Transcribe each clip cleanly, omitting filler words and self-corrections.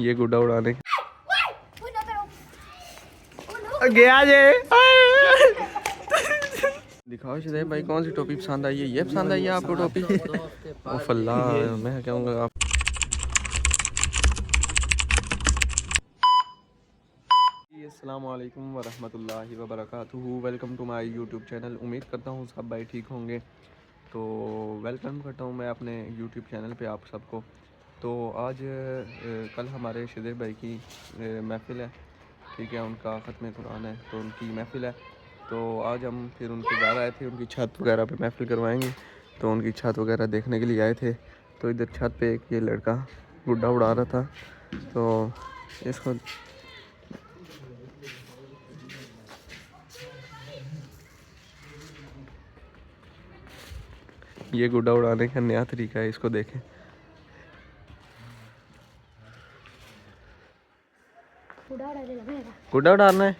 ये गुड्डा उड़ाने गया ये। दिखाओ शुदैब भाई कौन सी टोपी पसंद आई है? ये पसंद आई है आपको टोपी? ओ फल्ला, मैं कहूँगा आप अस्सलामु अलैकुम वरहमतुल्लाहि वबरकातुहू। Welcome to my YouTube channel. उम्मीद करता हूँ सब भाई ठीक होंगे। तो वेलकम करता हूँ मैं अपने यूट्यूब चैनल पे आप सबको। तो आज कल हमारे शुदैब भाई की महफ़िल है, ठीक है, उनका ख़त्म कुरान है तो उनकी महफ़िल है। तो आज हम फिर उनके घर आए थे, उनकी छत वगैरह पे महफ़िल करवाएंगे, तो उनकी छत वगैरह देखने के लिए आए थे। तो इधर छत पे एक ये लड़का गुड्डा उड़ा रहा था, तो इसको ये गुड्डा उड़ाने का नया तरीका है, इसको देखें। गुड्डा उड़ाना है,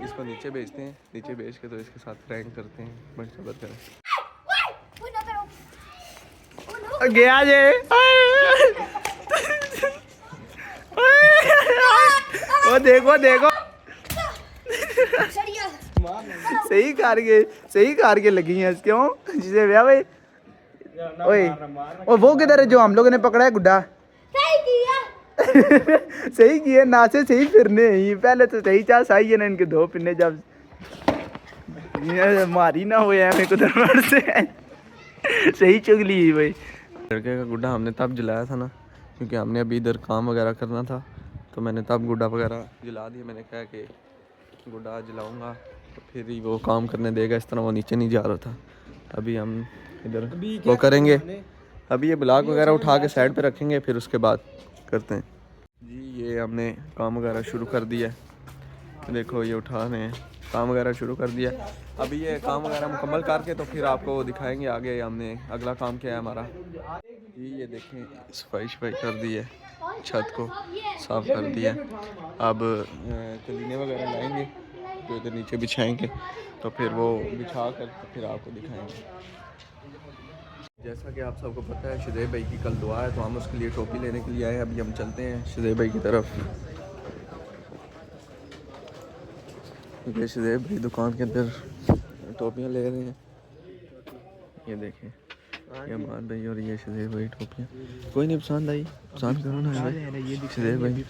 इसको नीचे भेजते हैं, नीचे भेज के तो इसके साथ प्रैंक करते हैं, बड़ी सबक करें। गया ये। वो देखो देखो, सही कार के लगी हैं क्यों जिसे भैया भाई। ओए और वो किधर है जो हम लोगों ने पकड़ा है गुड्डा? सही किए ना से सही फिरने ही, पहले तो सही चांस आई है ना इनके दो पिन्ने, जब मारी ना हो मेरे को दरबार से सही चुगली भाई। लड़के का गुड्डा हमने तब जलाया था ना, क्योंकि हमने अभी इधर काम वगैरह करना था, तो मैंने तब गुड्डा वगैरह जला दिया। मैंने कहा कि गुड्डा जलाऊंगा तो फिर ही वो काम करने देगा, इस तरह वो नीचे नहीं जा रहा था। अभी हम इधर वो करेंगे, अभी ये ब्लॉक वगैरह उठा के साइड पे रखेंगे, फिर उसके बाद करते हैं जी। ये हमने काम वगैरह शुरू कर दिया, देखो ये उठा रहे हैं, काम वगैरह शुरू कर दिया। अभी ये काम वगैरह मुकम्मल करके तो फिर आपको दिखाएंगे आगे हमने अगला काम क्या है हमारा जी। ये देखें सफाई कर दी है, छत को साफ़ कर दिया। अब कलीने वगैरह लाएंगे तो इधर नीचे बिछाएंगे, तो फिर वो बिछा कर तो फिर आपको दिखाएंगे। जैसा कि आप सबको पता है शुदैब भाई की कल दुआ है, तो हम उसके लिए टोपी लेने के लिए आए हैं। अभी हम चलते हैं शुदैब भाई की तरफ। ये शुदैब भाई दुकान के अंदर टोपियाँ ले रहे हैं, ये देखें, ये अमान भाई और ये शुदैब भाई टोपियाँ। कोई नहीं पसंद आई, पसंद करो ना भाई। शुदैब भाई,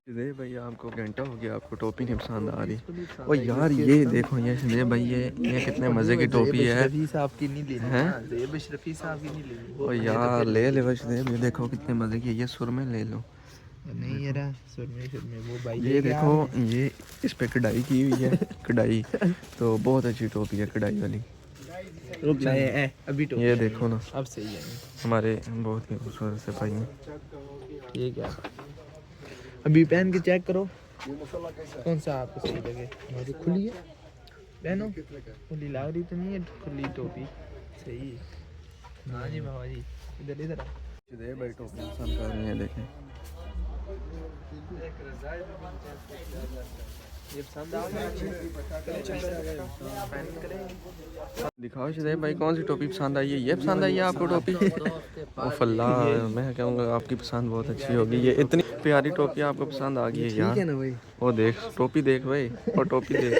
शुदैब भाई आपको घंटा हो गया, आपको टोपी नहीं पसंद आ रही। ओ यार ये देखो, ये शुदैब भाई ये कितने मज़े की टोपी है। ओ यार ले ले शुदैब, ये देखो कितने मज़े की है, ये सुरमे ले लो। नहीं ये रहा सुरमे वो भाई, ये देखो, ये इस पे कढ़ाई की हुई है, कढ़ाई तो बहुत अच्छी टोपी है कढ़ाई वाली। रुक लाए अभी टोपी ये देखो ना, अब सही है, हमारे बहुत ही खूबसूरत से भाई हैं। ये क्या अभी पहन के चेक करो कौन सा आपको सही लगे। हमारी खुली है पहनो, खुली लग रही तो नहीं है, खुली टोपी सही है। हाँ जी बाबा जी, इधर इधर शुदैब भाई टोपी पसंद कर रही हैं, देखें ये पसंद आ गया। दिखाओ शुदैब भाई कौन सी टोपी पसंद आई है? ये पसंद आई है आपको टोपी? ओ फल्ला, मैं कहूँगा आपकी पसंद बहुत अच्छी होगी। ये इतनी प्यारी टोपी आपको पसंद आ गई है यार। ठीक है ना भाई, वो देख टोपी देख भाई, और टोपी देख।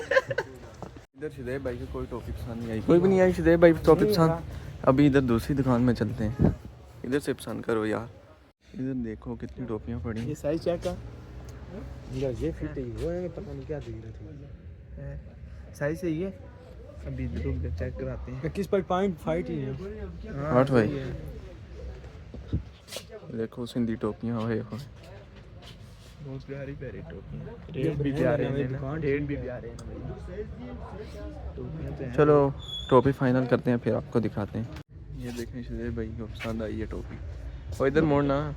इधर शुदैब भाई को कोई टोपी पसंद नहीं आई, कोई भी नहीं आई शुदैब भाई टोपी पसंद। अभी इधर दूसरी दुकान में चलते हैं, इधर से पसंद करो यार। इधर देखो कितनी टोपियाँ पड़ी हैं। ये साइज चेक कर, ये फिट है, वो है पता नहीं क्या दे रहा था, साइज सही है। अभी रुक चेक कराते हैं। 21.5 ही है। हाँ भाई देखो सिंधी टोपियाँ हुए बहुत प्यारी प्यारी टोपियाँ, रेट भी प्यारे हैं ना, रेट भी प्यारे हैं टोपियाँ। चलो टोपी फाइनल करते हैं, फिर आपको दिखाते हैं। ये देखें शुदैब भाई को पसंद आई है टोपी। और इधर मोड़ना,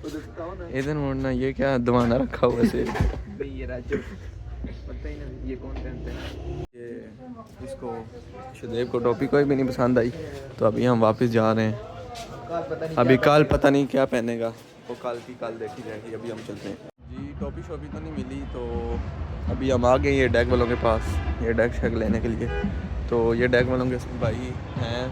इधर मोड़ना, ये क्या दवाना रखा हुआ से ये राजू पता ही नहीं ये कौन पहनता है। ये इसको शुदैब को टोपी कोई भी नहीं पसंद आई, तो अभी हम वापस जा रहे हैं। अभी कल पता नहीं क्या पहनेगा, वो कल की कल देखी जाएगी। अभी हम चलते हैं जी। टोपी शोपी तो नहीं मिली, तो अभी हम आ गए ये डैग वालों के पास, ये डैग शैग लेने के लिए। तो ये डैग वालों के भाई हैं,